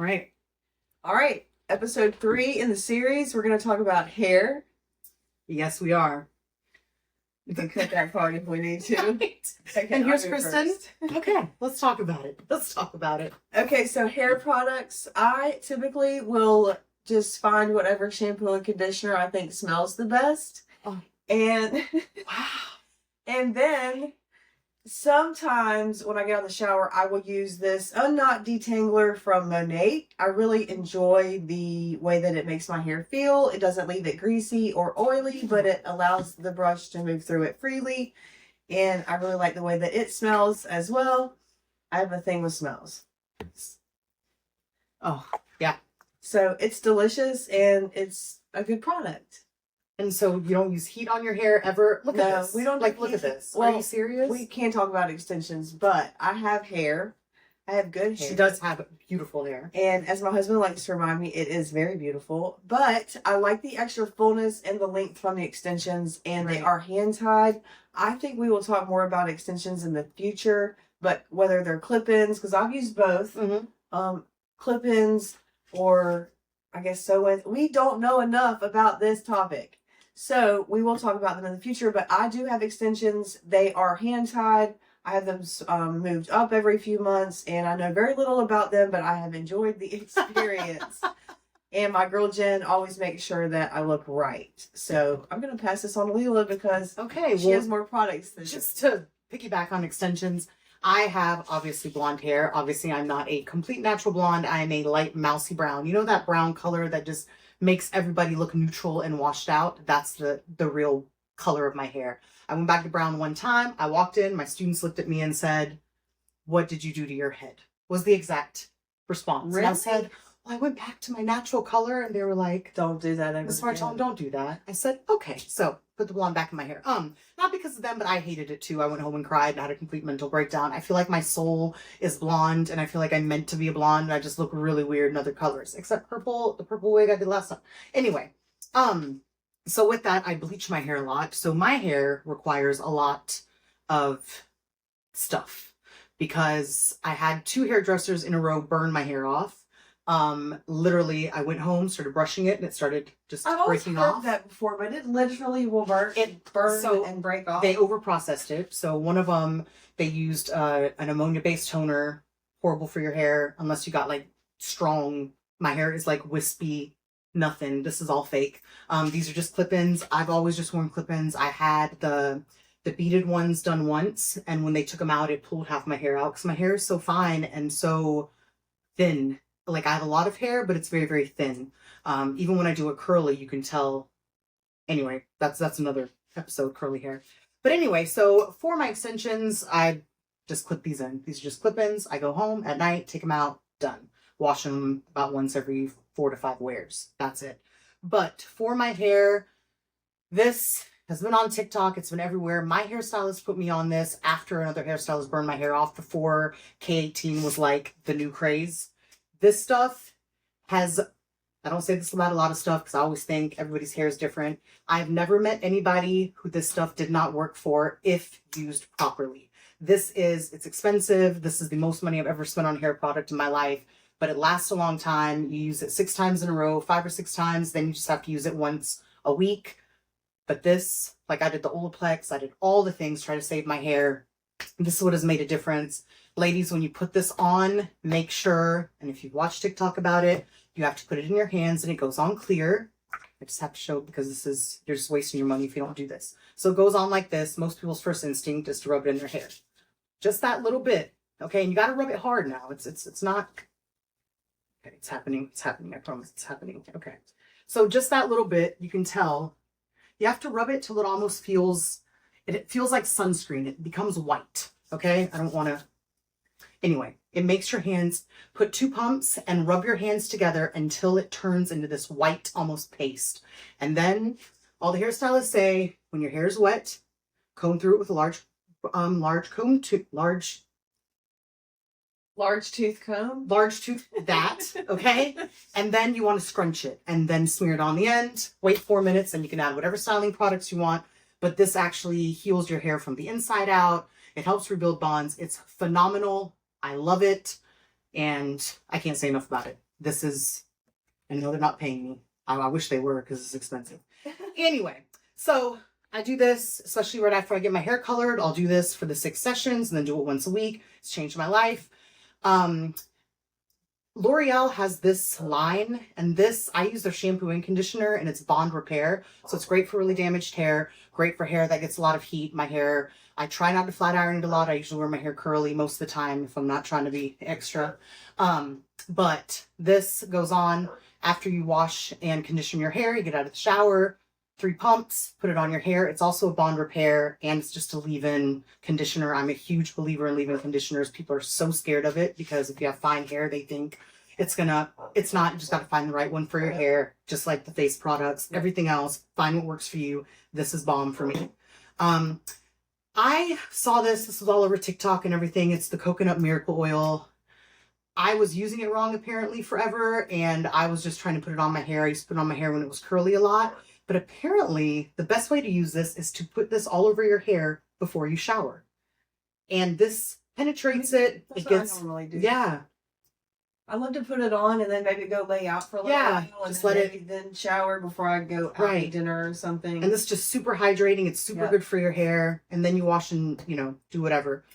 Right. All right. Episode 3 in the series, we're going to talk about hair. Yes, we are. We can cut that part if we need to. Right. Okay, And here's I'll go Kristen. first. Okay, let's talk about it. Okay, so hair products. I typically will just find whatever shampoo and conditioner I think smells the best. Oh. And Wow. and then sometimes when I get out of the shower, I will use this unknot detangler from MONAT. I really enjoy the way that it makes my hair feel. It doesn't leave it greasy or oily, but it allows the brush to move through it freely. And I really like the way that it smells as well. I have a thing with smells. Oh, yeah. So it's delicious and it's a good product. And so you don't use heat on your hair ever? Look at this. We don't like, look at this. Well, are you serious? We can't talk about extensions, but I have hair. I have good hair. She does have beautiful hair. And as my husband likes to remind me, it is very beautiful. But I like the extra fullness and the length from the extensions, and they are hand tied. I think we will talk more about extensions in the future, but whether they're clip-ins, because I've used both, clip-ins or I guess sew-ins. We don't know enough about this topic. So we will talk about them in the future, but I do have extensions. They are hand tied. I have them moved up every few months, and I know very little about them, but I have enjoyed the experience. And my girl Jen always makes sure that I look right. So I'm going to pass this on to Leela because she has more products than just to piggyback on extensions. I have obviously blonde hair. Obviously, I'm not a complete natural blonde. I am a light mousy brown. You know that brown color that just makes everybody look neutral and washed out? That's the real color of my hair. I went back to brown one time. I walked in. My students looked at me and said, "What did you do to your head?" Was the exact response. Really? And I said, "Well, I went back to my natural color." And they were like, "Don't do that ever." Miss Martone, don't do that. I said, "Okay." So put the blonde back in my hair. Not because of them, but I hated it too. I went home and cried and had a complete mental breakdown. I feel like my soul is blonde, and I feel like I'm meant to be a blonde, and I just look really weird in other colors, except purple. The purple wig I did last time. Anyway, so with that, I bleach my hair a lot. So my hair requires a lot of stuff because I had 2 hairdressers in a row burn my hair off. Literally, I went home, started brushing it, and it started just breaking off. I've heard that before, but it literally will burn and break off. They overprocessed it. So one of them, they used an ammonia-based toner, horrible for your hair, unless you got like strong. My hair is like wispy, nothing. This is all fake. These are just clip-ins. I've always just worn clip-ins. I had the beaded ones done once, and when they took them out, it pulled half my hair out because my hair is so fine and so thin. Like, I have a lot of hair, but it's very, very thin. Even when I do a curly, you can tell. Anyway, that's another episode, curly hair. But anyway, so for my extensions, I just clip these in. These are just clip-ins. I go home at night, take them out, done. Wash them about once every 4 to 5 wears. That's it. But for my hair, this has been on TikTok. It's been everywhere. My hairstylist put me on this after another hairstylist burned my hair off before K18 was like the new craze. This stuff has, I don't say this about a lot of stuff because I always think everybody's hair is different. I've never met anybody who this stuff did not work for if used properly. It's expensive. This is the most money I've ever spent on a hair product in my life, but it lasts a long time. You use it 6 times in a row, 5 or 6 times, then you just have to use it once a week. But this, like I did the Olaplex, I did all the things, try to save my hair. This is what has made a difference. Ladies, when you put this on, make sure, and if you've watched TikTok about it, you have to put it in your hands and it goes on clear. I just have to show because you're just wasting your money if you don't do this. So it goes on like this. Most people's first instinct is to rub it in their hair. Just that little bit. Okay, and you got to rub it hard now. It's not, okay, it's happening. I promise it's happening. Okay. So just that little bit, you can tell. You have to rub it till it almost feels like sunscreen. It becomes white. Okay, I don't want to. Anyway, it makes your hands, put 2 pumps and rub your hands together until it turns into this white, almost paste. And then all the hairstylists say, when your hair is wet, comb through it with a large tooth comb. Large tooth, that, okay? And then you want to scrunch it and then smear it on the end. Wait 4 minutes and you can add whatever styling products you want. But this actually heals your hair from the inside out. It helps rebuild bonds. It's phenomenal. I love it. And I can't say enough about it. this is, I know they're not paying me. I wish they were because it's expensive. Anyway, so I do this, especially right after I get my hair colored. I'll do this for the 6 sessions and then do it once a week. It's changed my life. L'Oreal has this line, and this, I use their shampoo and conditioner, and it's bond repair. So it's great for really damaged hair, great for hair that gets a lot of heat. My hair, I try not to flat iron it a lot. I usually wear my hair curly most of the time if I'm not trying to be extra. But this goes on after you wash and condition your hair. You get out of the shower, 3 pumps, put it on your hair. It's also a bond repair, and it's just a leave-in conditioner. I'm a huge believer in leave-in conditioners. People are so scared of it because if you have fine hair, they think it's not. You just got to find the right one for your hair, just like the face products. Everything else, find what works for you. This is bomb for me. I saw this. This was all over TikTok and everything. It's the coconut miracle oil. I was using it wrong apparently forever, and I was just trying to put it on my hair. I used to put it on my hair when it was curly a lot. But apparently, the best way to use this is to put this all over your hair before you shower. And this penetrates it. That's it what gets, I normally do. yeah. I love to put it on and then maybe go lay out for a little while. Just and let maybe then shower before I go out to dinner or something. And this is just super hydrating. It's super good for your hair. And then you wash and, do whatever.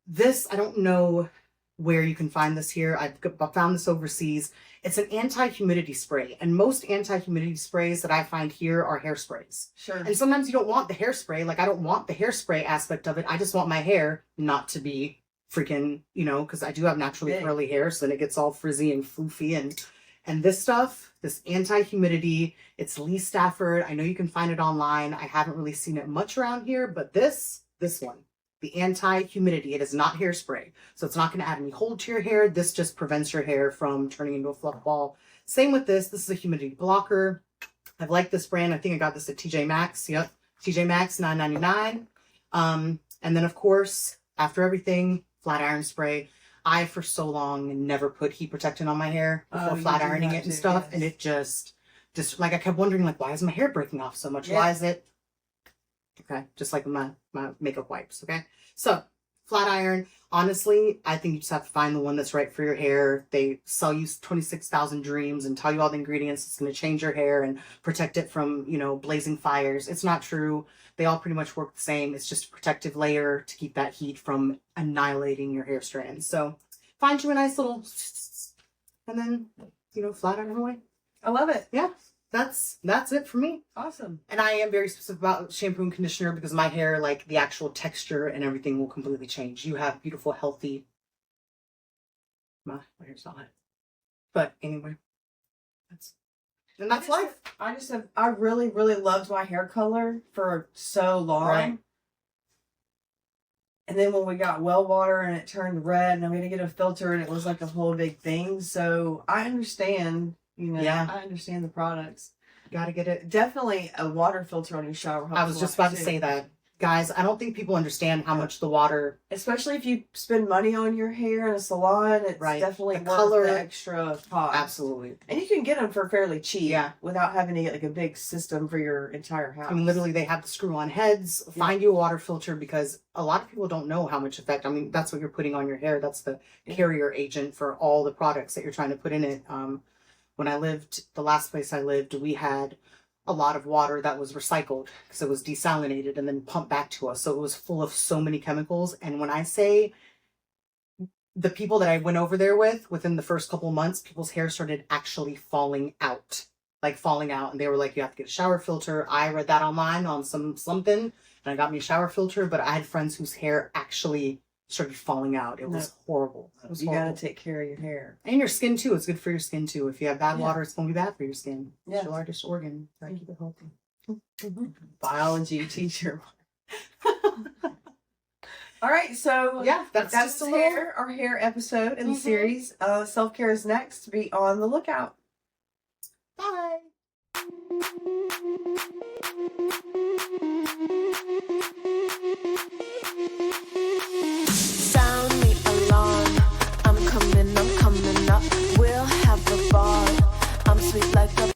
This, I don't know where you can find this here. I've found this overseas. It's an anti-humidity spray, and most anti-humidity sprays that I find here are hairsprays. Sure. And sometimes you don't want the hairspray. Like, I don't want the hairspray aspect of it. I just want my hair not to be freaking, because I do have naturally curly hair, so then it gets all frizzy and floofy. And this stuff, this anti-humidity, it's Lee Stafford. I know you can find it online. I haven't really seen it much around here, but this one, the anti-humidity, it is not hairspray. So it's not going to add any hold to your hair. This just prevents your hair from turning into a fluff ball. Same with this. This is a humidity blocker. I've liked this brand. I think I got this at TJ Maxx. Yep. TJ Maxx, $9.99. And then, of course, after everything, flat iron spray. I, for so long, never put heat protectant on my hair before flat ironing it and stuff. Yes. And it just like, I kept wondering, like, why is my hair breaking off so much? Yeah. Why is it? Okay, just like my makeup wipes, okay? So, flat iron, honestly, I think you just have to find the one that's right for your hair. They sell you 26,000 dreams and tell you all the ingredients. It's going to change your hair and protect it from, blazing fires. It's not true. They all pretty much work the same. It's just a protective layer to keep that heat from annihilating your hair strands. So, find you a nice little, and then, flat iron away. I love it. Yeah. That's it for me. Awesome. And I am very specific about shampoo and conditioner because my hair, like the actual texture and everything, will completely change. You have beautiful, healthy. My hair's not. But anyway, that's life. I really, really loved my hair color for so long. Right. And then when we got well water and it turned red and we had to get a filter and it was like a whole big thing. So I understand. I understand the products. Got to get it. Definitely a water filter on your shower. I was just about to say that. Guys, I don't think people understand how much the water... Especially if you spend money on your hair in a salon, it's definitely worth the extra cost. Absolutely. And you can get them for fairly cheap without having to get like a big system for your entire house. I mean, literally, they have the screw-on heads. Find you a water filter because a lot of people don't know how much effect... I mean, that's what you're putting on your hair. That's the carrier agent for all the products that you're trying to put in it. When I lived, the last place I lived, we had a lot of water that was recycled because it was desalinated and then pumped back to us. So it was full of so many chemicals. And when I say the people that I went over there with, within the first couple of months, people's hair started actually falling out. And they were like, you have to get a shower filter. I read that online on something and I got me a shower filter, but I had friends whose hair actually started falling out. It was horrible. You got to take care of your hair. And your skin too. It's good for your skin too. If you have bad water, it's going to be bad for your skin. Yeah. It's your largest organ. Try to keep it healthy. Biology teacher. All right, so that's just our hair episode in the series. Self-care is next. Be on the lookout. Bye. Sound the alarm. I'm coming up.